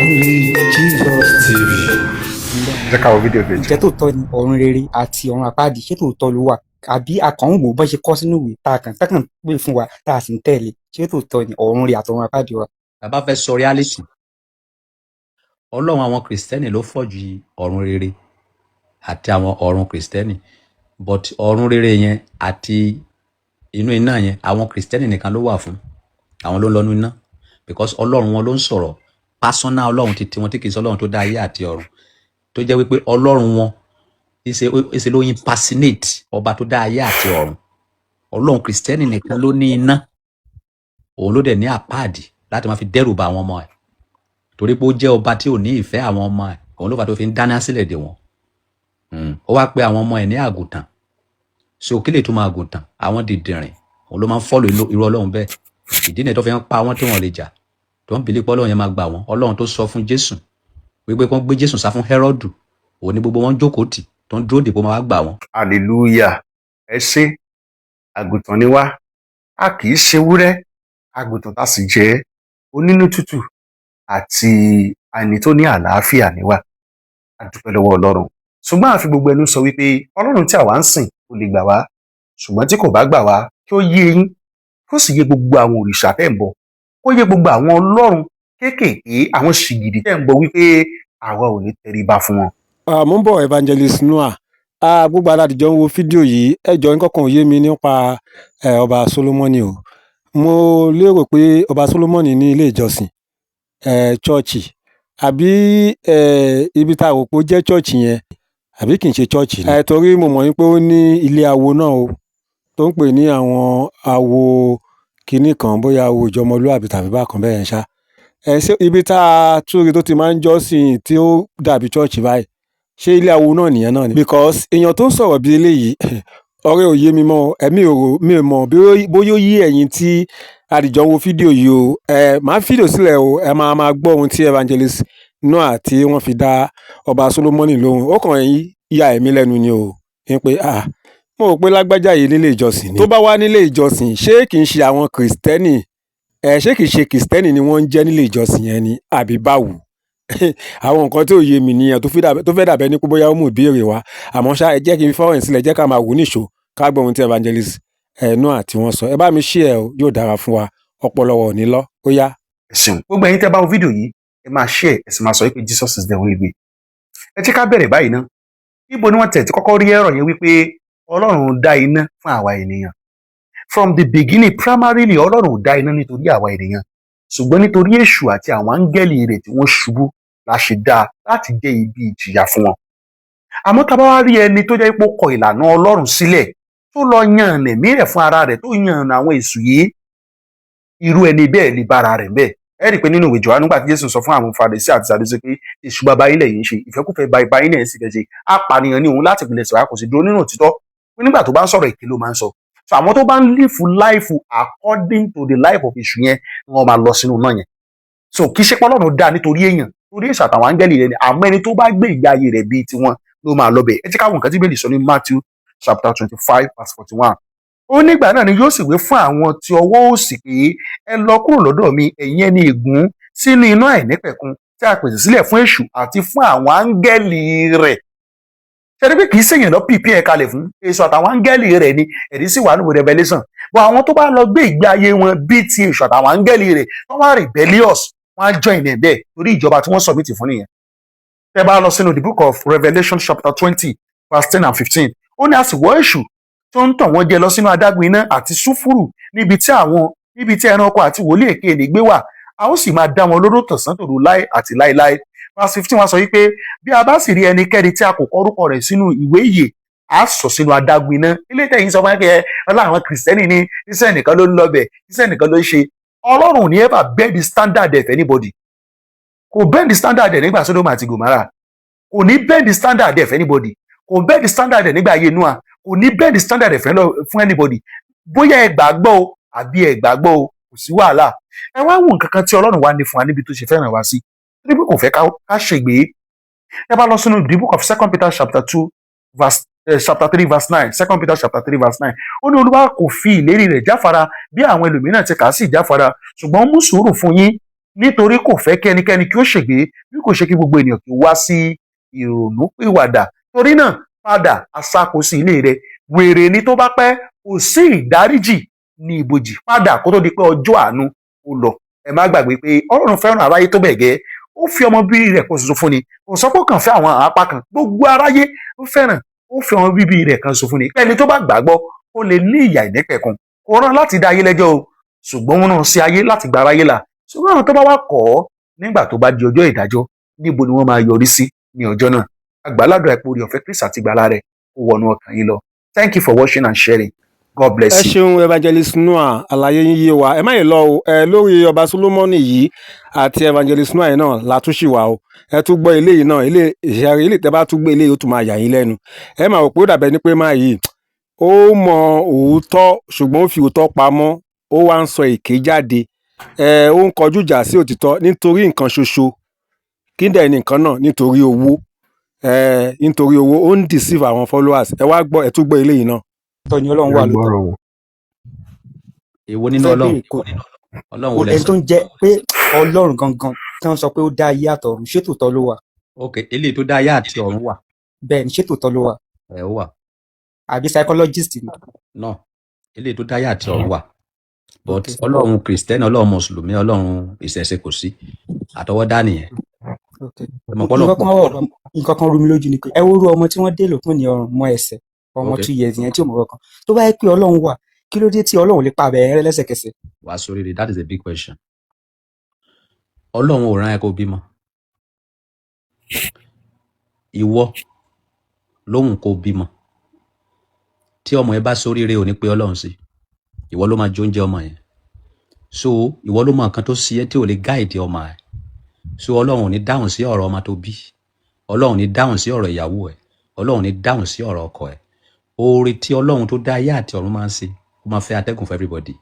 Only Jesus TV. Jẹ́ ká wo fídíò kejì. Ǹjẹ́ tòótọ́ ni ọ̀run rere àti ọ̀run àpáàdì ṣé tòótọ́ ló wà? Àbí àkànwò bọ́n ṣe kọ́ sínú ìwé tá a kàn pè fún wa tá a sì ń tẹ̀lé ṣé tòótọ́ ni ọ̀run rere àti ọ̀run àpáàdì wà? Bàbá fẹ́ sọ reality. Ọlọ́run àwọn kìrìsìtẹ́nì ló fọ̀jù ọ̀run rere àti àwọn ọ̀run kìrìsìtẹ́nì, but ọ̀run rere yẹn àti inú iná yẹn àwọn kìrìsìtẹ́nì nìkan ló wà fún, àwọn ló ń lọ́nu iná, because ọlọ́run wọn ló ń sọ̀rọ̀ personal ọlọ́run títí wọn tí kìí sọ ọlọ́run tó dá ayé àti ọ̀run, tó jẹ́ wípé ọlọ́run wọn ìṣe ló impersonate ọba tó dá ayé àti ọ̀run. Ọlọ́run kìrìsìtẹ́nì nìkan ló ní iná, òun ló dẹ̀ ní àpáàdì láti máa fi dẹ́rù ba àwọn ọmọ ẹ̀, torí pé ó jẹ́ ọba tí ò ní ìfẹ́ àwọn ọmọ ẹ̀, òun ló fà tó fi ń dáná sílẹ̀ dè wọ́n. Ó wá pé àwọn ọmọ ẹ̀ ní àgùntàn, so kí lè túmọ̀ àgùntàn? Àwọn dìndìnrìn, òun ló máa ń fọ́lò irú ọlọ́run bẹ́ẹ̀. Ìdí nìyẹn tó fi ń pa wọ́n tí wọ́n lè jà, tó ń bìlí pé ọlọ́run yẹn máa gbà wọ́n. Ọlọ́run tó sọ fún Jésù wípé kó gbé Jésù sá fún Hẹ́rọ́dù, òun ní gbogbo wọn jókòó tì tó ń dúró dè pé ó máa gbà wọ́n. Hallelujah. Ẹ ṣé, àgùntàn ni wá, a kì í ṣe ewúrẹ́, àgùntàn tá sì jẹ́ onínú tútù àti ẹni tó ní àlàáfíà ni wá. A dúpẹ́ lọ́wọ́ Ọlọ́run. Ṣùgbọ́n àfi gbogbo ẹnu sọ wípé Ọlọ́run tí àwa ń sìn kò lè gbà wá, ṣùgbọ́n tí kò bá gbà wá kí ó yé yín, kó sì yé gbogbo àwọn òrìṣà tẹ́ ń bọ, kó yé gbogbo àwọn ọlọ́run kéékèèké, àwọn ṣìgìdì tẹ́ ń bọ wípé àwa ò ní tẹríba fún wọn. Mo ń bọ̀ Evangelist Noah, gbogbo aládìjọ ń wo fídíò yìí, ẹjọ́ nǹkan kan ò yé mi nípa ọba Solomoni o. Mo lérò pé ọba Solomoni ní ilé ìjọsìn chọ́ọ̀chì, àbí ibi tá a rò pé ó jẹ́ chọ́ọ̀chì yẹn àbí kì í ṣe chọ́ọ̀chì ni. Torí mo mọ̀ pé ó ní ilé awo náà o, tó ń pè ní àwọn awo kinní kan, bóyá awo ìjọmọlúàbí tàbí bákan bẹ́ẹ̀ ṣá. Ṣé ibi tá a túrí tó ti máa ń jọ́sìn tí ó dàbí chọ́ọ̀chì báyìí, ṣé ilé awo náà nìyẹn náà ni? Because èèyàn tó ń sọ̀rọ̀ bí eléyìí ọ̀rẹ́ ò yé mi mọ́, mi ò mọ̀ bóyá ó yé ẹ̀yin tí àdìjọ ń wo fídíò yìí o. Máa fídíò sílẹ̀ o, ẹ máa gbọ́ ohun tí Evangelist Noah tí wọ́n fi dá ọba Solomoni lóhùn. Ó kàn ya ẹ̀mí lẹ́nu ni o, ní pé mo rò pé lágbájá yìí nílé ìjọsìn ni. Tó bá wá nílé ìjọsìn, ṣé kì í ṣe àwọn kìrìsìtẹ́nì, ṣé kì í ṣe kìrìsìtẹ́nì ni wọ́n ń jẹ́ nílé ìjọsìn yẹn ni, àbí báwo? Àwọn nǹkan tí ò yé mi nìyẹn, tó fẹ́ dàbẹ́ ní pé bóyá ó mú ìbéèrè wá. Àmọ́ ṣá, ẹ jẹ́ kí n fọ́rọ̀ sílẹ̀, jẹ́ ká máa wò níṣó, ká gbọ́ ohun tí Evangelist Noah tí wọ́n sọ. Ẹ bá mi share o, yóò dára fún wa, ọpọlọ wa ò ní lọ, ó yá. Ẹ ṣeun. Gbogbo ẹ̀yin tẹ́ bá wo fídíò yìí, ẹ máa share, ẹ sì máa sọ wípé Jesus is the only way. Ẹ jẹ́ ká bẹ̀rẹ̀ báyìí ná. Ibo ni wọ́n tẹ̀ tí kọ́kọ́ rí ẹ̀rọ yẹn wípé Ọlọ́run dá iná fún àwa ènìyàn? From the beginning, primarily Ọlọ́run dá iná nítorí àwa ènìyàn, ṣùgbọ́n nítorí èṣù àti àwọn áńgẹ́lì rẹ̀ tí wọ́n ṣubú la ṣe dá láti jẹ́ ibi ìjìyà fún wọn. Àmọ́ tá a bá wá rí ẹni tó jẹ́ pé ó kọ ìlànà Ọlọ́run sílẹ̀, tó lọ yan ẹ̀mí rẹ̀ fún ara rẹ̀, tó yan àwọn èṣù yìí, irú ẹni bẹ́ẹ̀ lè bára rẹ̀ bẹ́ẹ̀. Ẹ rí i pé nínú ìwé Jòhánù nígbà tí Jésù sọ fún àwọn Farisí àti Sadusí pé èṣù baba yín lẹ̀yin ṣe, ìfẹ́kúfẹ̀ẹ́ baba yín lẹ̀yin sì fẹ́ ṣe, apànìyàn ni òun láti ìpìlẹ̀ sọ̀rọ̀, kò sì dúró nínú òtítọ́. Nígbà tó bá ń sọ̀rọ̀ èké ló máa ń sọ. So àwọn tó bá ń live life according to the life of èṣù yẹn, wọ́n máa lọ sínú náà yẹn. So kì í ṣe pé Ọlọ́run dá nítorí èèyàn, torí èṣù àtàwọn áńgẹ́lì rẹ̀ ni, àmọ́ ẹni tó bá gbé ìgbé ayé rẹ̀ bíi tiwọn ló máa lọ bẹ̀. Ẹ jẹ́ ká wo nǹkan tí Bíbélì sọ ní Matthew chapter 25 verse 41. Ó nígbà náà ni yóò sì wí fún àwọn tí ọwọ́ òsì pé ẹ lọ kúrò lọ́dọ̀ mi, ẹ̀yin ẹni ègún, sínú iná àìnípẹ̀kun tí a pèsè sílẹ̀ fún èṣù àti fún àwọn áńgẹ́lì rẹ̀. Ṣé ẹni pé kì í ṣèyàn lọ pìpì ẹ̀ kalẹ̀ fún èṣù àtàwọn áńgẹ́lì rẹ̀ ni? Ẹ̀rí sì wà nínú Revelation. Bọ́ àwọn tó bá lọ gbé ìgbé ayé wọn bíi ti èṣù àtàwọn áńgẹ́lì rẹ̀, wọ́n wá rebellious, wọ́n á join ẹ̀ bẹ́ẹ̀ torí ìjọba tí wọ́n submit fún nìyẹn. Tẹ́ bá lọ sínú the book of Revelation chapter 20 verse 10 and 15, ó ní a sì wọ́ èṣù tó ń tàn wọ́n jẹ lọ sínú adágún iná àti sulfuru, níbi tí ẹranko àti wòlíì èké ní gbé wà, a ó sì máa dá wọn lóró tọ̀sán tòru láé àti láéláé. Verse 15 wá sọ wípé bí a bá sì rí ẹnikẹ́ni tí a kò kọ orúkọ rẹ̀ sínú ìwé ìyè, a sọ sínú adágún iná. Ilé tẹ̀yìn sọ fún ẹ ọlọ́run kìrìsìtẹ́nì ní iṣẹ́ nìkan ló ń lọ bẹ̀, iṣẹ́ nìkan ló ń ṣe. Ọlọ́run ní ever bend the standard of anybody. Kò bend the standard ẹ̀ nígbà Sódómù àti Gòmárà, kò ní bend the standard of anybody, kò bend the standard ẹ̀ nígbà ayé Nóà, kò ní bend the standard ẹ̀ fún anybody. Bóyá ẹ gbàgbọ́ o àbí ẹ gbàgbọ́ o, kò sí wàhálà. Ẹ wá wo nǹkan kan tí Ọlọ́run wá ní fún wa níbi tó ṣe fẹ́ràn wá sí, níbi kò fẹ́ ká ṣègbè. Ẹ bá lọ sínú the book of 2 Peter chapter 2 verse chapter 3 verse 9, 2 Peter chapter 3 verse 9. Ó ní Olúwa kò fi ìlérí rẹ̀ jáfara bí àwọn ẹlòmíràn ti kà á sí ìjáfara, ṣùgbọ́n ó mú sùúrù fún yín, nítorí kò fẹ́ kí ẹnikẹ́ni kí ó ṣègbé bí kò ṣe kí gbogbo ènìyàn kí ó wá sí ìrònúpìwàdà. Torí náà padà àsakò sí ilé rẹ. Wèrè ni tó bá pẹ́, kò sí ìdáríjì ní ibojì. Padà kó tó di pé ọjọ́ àánú ó lọ. Ẹ má gbàgbé pé Ọlọ́run fẹ́ràn aráyé tó bẹ́ẹ̀ gẹ́, ó fi ọmọ bíbí rẹ̀ kan ṣoṣo fún ni. Kò sọ pé ó kàn fẹ́ àwọn apá kan. Gbogbo aráyé ó fẹ́ràn, ó fi ọmọ bíbí rẹ̀ kan ṣoṣo fún ni. Ẹni tó bá gbàgbọ́ ó lè ní ìyà ìnípẹ̀kun. Kò rán láti dá ayé lẹ́jọ́ o, ṣùgbọ́n wọn náà sí ayé láti gba aráyé là. Ṣùgbọ́n àwọn tó bá wá kọ̀ ọ́ nígbà tó bá di ọjọ́ ìdájọ́, níbo ni wọ́n máa yọrí sí ní ọjọ́ náà? Àgbàládùn àìpò orí ọ̀fẹ́ Kristi àti ìgbàlà rẹ̀ ó wọnú ọkàn yín lọ. Thank you for watching and sharing. God bless ẹ you. ṣeun evangelist Noah, àlàyé yín yé wa. Ẹ má yẹ lọ o, lórí ọba Solomoni yìí àti evangelist Noah yìí náà la tún ṣì wà o. Ẹ tún gbọ́ eléyìí náà, eléyìí tẹ́ bá tún gbé eléyìí ó tún máa yà yín lẹ́nu. Ẹ máa rò pé ó dàbẹ̀ ní pé máa yìí ó mọ òótọ́ ṣùgbọ́n ó fi òótọ́ pamọ́, ó wá ń sọ èké jáde. Ó ń kọjú ìjà sí òtítọ́ nítorí nǹkan ṣoṣo. Kí dẹ̀ ni nǹkan náà? Nítorí owó. Nítorí owó ó ń deceive àwọn followers. Ẹ wá gbọ́, ẹ tún gbọ́ eléyìí náà. Tọ́ ni Ọlọ́run wà lóòótọ́. Èwo nínú Fẹ́ Ọlọ́run? béèrè kò Ọlọ́run wo lẹ ẹni sọ? tó ń jẹ́ pé Ọlọ́run gangan tí wọ́n sọ pé ó dá ayé àtọ̀run, ṣé tòótọ́ ló wà? Ok, eléyìí tó dá ayé àti ọ̀run wà. Bẹ́ẹ̀ ni, ṣé tòótọ́ ló wà? Ẹ ó wà. Àbí psychologist ni? No, eléyìí tó dá ayé àti ọ̀run wà. But Okay. Ọlọ́run Kristẹni, Ọlọ́run Mùsùlùmí, Ọlọ́run ìṣẹ̀ṣe kò sí. Àtọwọ́dá nìyẹn. Okay. Ẹ mọ̀ pọ́lọ́ Nǹkan kan rú mi lójú ni pé ẹ wo irú ọmọ tí wọ́n dé lòpin ní ọrùn mọ́ ẹsẹ̀ ọmọ Okay. 2 years yẹn tí ò mọ̀ kankan. Tó bá yẹ pé Ọlọ́run wà, kí ló dé tí Ọlọ́run lè pa abẹ́rẹ́ lẹ́sẹ̀kẹsẹ̀? wá sórí rẹ̀, that is a big question. Ọlọ́run ò rán ẹ kó bímọ. Ìwọ lóhùn kó bímọ. Tí ọmọ ẹ bá sórí rẹ̀ ò ní pé Ọlọ́run sí. Ìwọ ló máa jóúnjẹ ọmọ yẹn. So ìwọ ló mọ nǹkan tó sí ẹ tí ò lè gáìdì ọmọ ẹ. So Ọlọ́run ò ní dáhùn sí ọ̀rọ̀ ọmọ tó bí. Ọlọ́run ò ní dáhùn sí ọ̀rọ̀ ìyàwó ẹ. Ọlọ́run ò ní dáhùn sí ọ̀rọ̀ ọkọ ẹ. Oore tí Ọlọ́run tó dá ayé àti ọ̀run máa ń ṣe, ó máa fẹ́ atẹ́gùn fún everybody.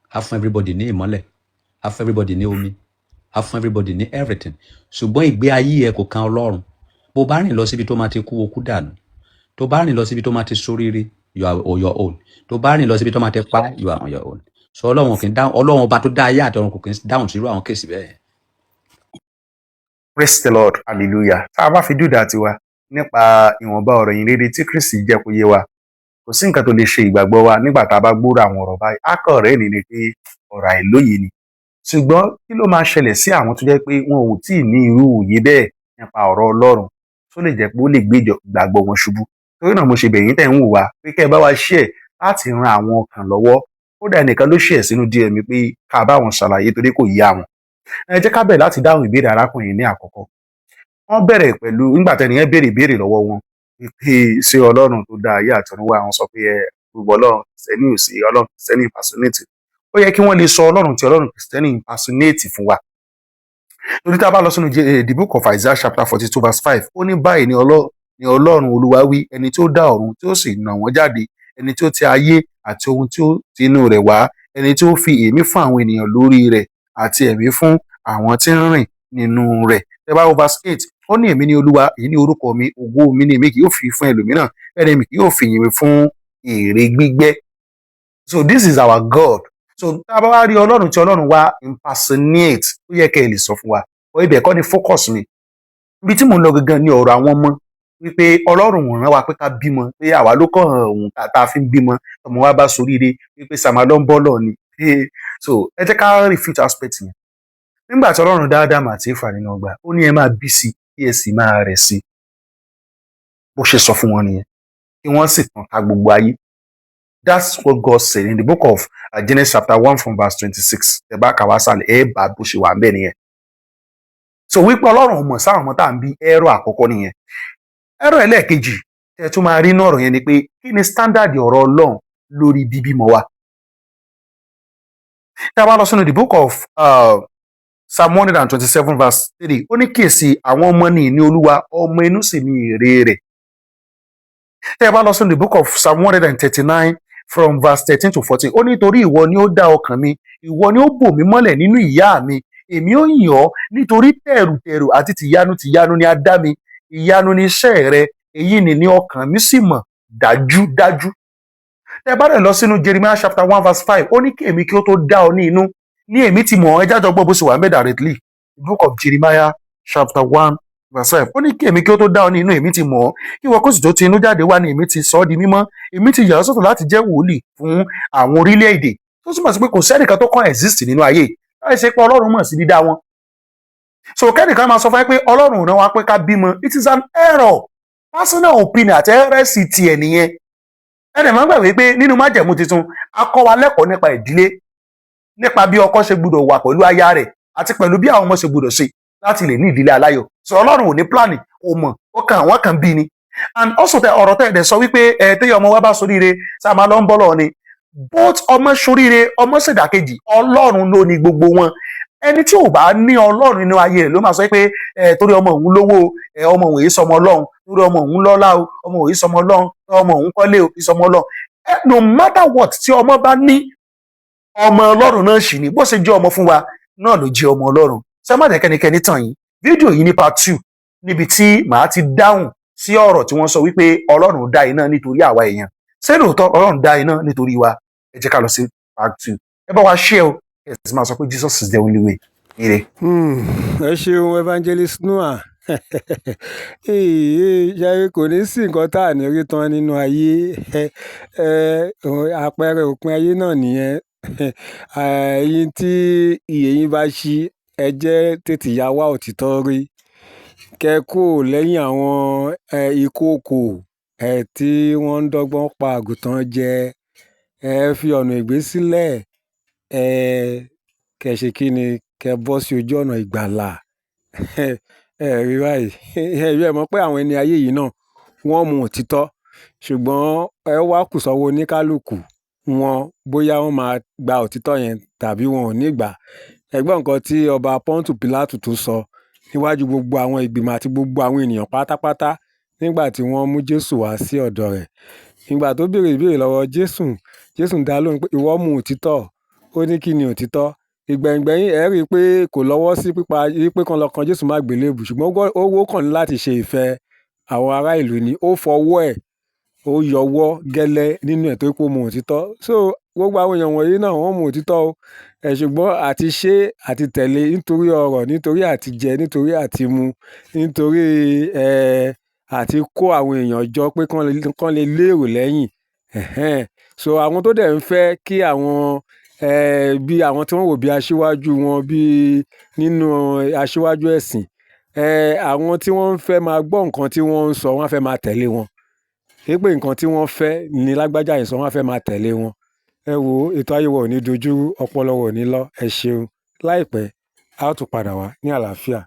Á fún everybody ní ìmọ́lẹ̀. Á fún everybody ní omi. Á fún everybody ní everything. Ṣùgbọ́n ìgbé ayé ẹ kò kan Ọlọ́run. Bó bá rìn lọ síbi tó máa ti kú, okú dànù. Tó bá rìn lọ síbi tó máa ti ṣoríire, you are on your own. Tó bá rìn lọ síbi tó máa ti pa, you are on your own. So Ọlọ́run kì í dáhùn, Ọlọ́run ọba tó dá ayé àti ọ̀run kò kì í dáhùn sí irú àwọn kéèsì bẹ́ẹ̀. Praise the Lord, hallelujah. Tá a bá fi dúdà tiwa nípa ìwọ̀nba ọ̀rọ̀ yìí rere tí Kristi jẹ́ kó yé wa, kò sí nǹkan tó lè ṣe ìgbàgbọ́ wa nígbà tá a bá gbúrò àwọn ọ̀rọ̀ báyìí. Akọ̀ rẹ̀ ni pé ọ̀rọ̀ àìlóye ni. Ṣùgbọ́n kí ló máa ṣẹlẹ̀ sí àwọn tó jẹ́ pé wọn ò tí ì ní irú òye bẹ́ẹ̀ nípa ọ̀rọ̀ Ọlọ́run tó lè jẹ́ pé ó lè gbé ìgbàgbọ́ wọn ṣubú? Torí náà mo ṣe bẹ̀yìn tẹ̀ ń wò wá pé kẹ́ ẹ bá wa share láti ran àwọn ọkàn lọ́wọ́. Ó dà ẹnìkan ló share sínú DM mi pé ká bá wọn ṣàlàyé torí kò yé àwọn. Ẹ jẹ́ ká bẹ̀rẹ̀ láti dáhùn ìbéèrè arákùnrin ní àkọ́kọ́. Wọ́n bẹ̀rẹ̀ pẹ̀lú nígbà tẹ́ni yẹn béèrè ìbéèrè lọ́wọ́ wọn pé ṣé Ọlọ́run tó dá ayé àtọ̀run wà? Wọ́n sọ pé gbogbo Ọlọ́run Kristẹni ò sí, Ọlọ́run Kristẹni impersonate. Ó yẹ kí wọ́n lè sọ Ọlọ́run tí Ọlọ́run Kristẹni impersonate fún wa. Torí tá a bá lọ sínú the book of Isaiah chapter 42 verse 5, ó ní báyìí ni Ọlọ́run Olúwa wí, ẹni tí ó dá ọ̀run tí ó sì nà wọ́n jáde, ẹni tí ó tẹ ayé àti ohun tí ó ti inú rẹ̀ wá, ẹni tí ó fi èémí fún àwọn ènìyàn lórí rẹ̀ àti ẹ̀mí fún àwọn tí ń rìn nínú rẹ̀. Ẹ bá wo verse 8, ó ní èmi ni Olúwa, èyí ni orúkọ mi, ògo mi ni èmi kì yóò fi fún ẹlòmíràn, ẹni mi kì yóò fi yìn mi fún èrè gbígbẹ́. So this is our God. So tá a bá wá rí Ọlọ́run tí Ọlọ́run wá impersonate, ó yẹ kẹ́ ẹ lè sọ fún wa. Ọ ibẹ̀ kọ́ ni focus mi. Ibi tí mò ń lọ gangan ni ọ̀rọ̀ àwọn ọmọ, wípé Ọlọ́run ò rán wa pé ká bímọ, pé àwa ló kàn òun tá a fi ń bímọ, ọmọ wa bá soríire, wípé sàmàlọ́ ń bọ́ lọ ni. So ẹ jẹ́ ká refute aspect yẹn. Nígbà tí Ọlọ́run dá Ádámù àti Éfà nínú ọgbà, ó ní ẹ máa bí sí kí ẹ sì máa rẹ̀ sí. Bó ṣe sọ fún wọn nìyẹn, kí wọ́n sì tàn ká gbogbo ayé. That's what God said in the book of Genesis chapter 1 from verse 26. Ẹ bá kà wá sálẹ̀, ẹ bá bó ṣe wà ń bẹ̀ nìyẹn. So wípé Ọlọ́run mọ̀ sáwọn ọmọ tá à ń bí, ẹ̀rọ àkọ́kọ́ nìyẹn. Ẹ̀rọ ẹlẹ́ẹ̀kejì tẹ́ tún máa rí inú ọ̀rọ̀ yẹn ni pé kí ni standard ọ̀rọ̀ Ọlọ́run lórí bíbímọ wa? Tá a bá lọ sínú the book of Psalm 127 verse 3, ó ní kíyèsí àwọn ọmọ ní ìní Olúwa, ọmọ inú sì ní èrè rẹ̀. Tẹ́ ẹ bá lọ sínú the book of Psalm 139 from verse 13 to 14, ó ní torí ìwọ ni ó dá ọkàn mi, ìwọ ni ó bò mí mọ́lẹ̀ nínú ìyá mi, èmi ó yìn ọ́ nítorí tẹ̀rùtẹ̀rù àti tìyanu ni a dá mi, ìyanu ni iṣẹ́ rẹ, èyí ni ọkàn mi sì mọ̀ dájúdájú. Tẹ́ ẹ bá dẹ̀ lọ sínú Jeremiah chapter 1 verse 5, ó ní kí èmi kí ó tó dá ọ ní inú ní èmi ti mọ̀ ẹ́ jájọ gbọ́ bó ṣe wà ń bẹ̀ directly the book of Jeremiah chapter 1 verse 5 ó ní kí èmi kí ó tó dá ọ ní inú èmi ti mọ̀ ọ́ kí ìwọ kó sì tó ti inú jáde wá ní èmi ti sọ ọ́ di mímọ́ èmi ti yà ọ́ sọ́tọ̀ láti jẹ́ wòlíì fún àwọn orílẹ̀-èdè tó túmọ̀ sí pé kò sẹ́nìkan tó kàn exist nínú ayé láì ṣe pé Ọlọ́run mọ̀ sí dídá wọn so kẹ́nìkan máa sọ fún ẹ pé Ọlọ́run rán wa pé ká bímọ it is an error personal opinion àti ẹrẹ́sì tiẹ̀ nìyẹn ẹnì máa ń gbàgbé pé nínú májẹ̀mú tuntun a kọ́ wa lẹ́kọ̀ọ́ nípa ìdílé nípa bí ọkọ ṣe gbúdọ̀ wà pẹ̀lú aya rẹ̀ àti pẹ̀lú bí àwọn ọmọ ṣe gbúdọ̀ ṣe láti lè ní ìdílé aláyọ̀ so Ọlọ́run ò ní plan ò mọ̀ ó kàn wọ́n kàn bí ni and also ọ̀rọ̀ tẹ̀ ẹ̀dẹ̀ sọ wípé téyẹ ọmọ wa bá soríire sá máa lọ ń bọ́lọ̀ ni both ọmọ soríire ọmọ ṣèdàkejì Ọlọ́run ló ní gbogbo wọn ẹni tí ò bá ní Ọlọ́run nínú ayé rẹ̀ ló máa sọ pé torí ọmọ òun lówó ọmọ òun èyí sọmọ Ọlọ́run torí ọmọ òun lọ́lá o ọmọ òun èyí sọmọ Ọlọ́run ọmọ òun kọ́lé o èyí sọmọ Ọlọ́run no matter what tí ọmọ bá ní ọmọ Ọlọ́run náà sì ní bó ṣe jẹ́ ọmọ fún wa náà ló jẹ́ ọmọ Ọlọ́run ṣé má jẹ́ kẹ́nikẹ́ni tàn yín fídíò yìí ní part 2 níbi tí màá ti dáhùn sí ọ̀rọ̀ tí wọ́n sọ wípé Ọlọ́run dá iná nítorí àwa èèyàn ṣé lóòótọ́ Ọlọ́run dá iná nítorí wa ẹ jẹ́ ká lọ sí part 2 ẹ bá wa share o ẹ sì máa sọ pé Jesus is the only way ire. ẹ ṣeun Evangelist Noah ṣe kò ní sí nǹkan tá à ní rí tán nínú ayé àpẹẹrẹ òpin ayé náà nìyẹn ẹ̀yin tí iyè yín bá ṣí ẹ jẹ́ tètè yá wá òtítọ́ rí kẹ́ kó lẹ́yìn àwọn ìkookò tí wọ́n ń dọ́gbọ́n pa àgùntàn jẹ ẹ fi ọ̀nà ègbé sílẹ̀ kẹ́ ṣe kí ni kẹ́ bọ́ sí ojú ọ̀nà ìgbàlà rí báyìí ẹ mọ̀ pé àwọn ẹni ayé yìí náà wọ́n mú òtítọ́ ṣùgbọ́n ẹ wá kù sọ́wọ́ oníkálukú wọn bóyá wọ́n máa gba òtítọ́ yẹn tàbí wọn ò ní gbà ẹgbọ́n nǹkan tí ọba Pọ́ńtù Pílátù tó sọ níwájú gbogbo àwọn ìgbìmọ̀ àti gbogbo àwọn ènìyàn pátápátá nígbà tí wọ́n mú Jésù wá sí ọ̀dọ̀ rẹ̀ nígbà tó béèrè ìbéèrè lọ́wọ́ Jésù dá lóhùn pé ìwọ mú òtítọ́ ó ní kí ni òtítọ́ ìgbẹ̀yìngbẹ̀yìn ẹ rí i pé kò lọ́wọ́ sí pípa pé kan lọ kan Jésù má gbélébù ṣùgbọ́n ó kàn ní láti ṣe ìfẹ́ àwọn ará ìlú ni ó fọwọ́ ẹ̀ ó yọwọ́ gẹ́lẹ́ nínú ẹ̀ tó kó mú òtítọ́ so gbogbo àwọn èèyàn wọ̀nyí náà wọ́n mú òtítọ́ o ṣùgbọ́n àti ṣe àti tẹ̀lé nítorí ọrọ̀ nítorí àti jẹ nítorí àti mu nítorí àti kó àwọn èèyàn jọ pé kán lè lérò lẹ́yìn so àwọn tó dẹ̀ ń fẹ́ kí àwọn bí àwọn tí wọ́n wò bí aṣíwájú wọn bí nínú aṣíwájú ẹ̀sìn àwọn tí wọ́n ń fẹ́ máa gbọ́ nǹkan tí wọ́n ń sọ wọ́n á fẹ́ máa tẹ̀lé wọn pé nǹkan tí wọ́n fẹ́ ní lágbájá yìí sọ wọ́n á fẹ́ máa tẹ̀lé wọn ẹ wo ètò ayé wa ò ní dojú ọpọlọ wa ò ní lọ ẹ ṣeun láìpẹ́ a ó tún padà wá ní àlàáfíà.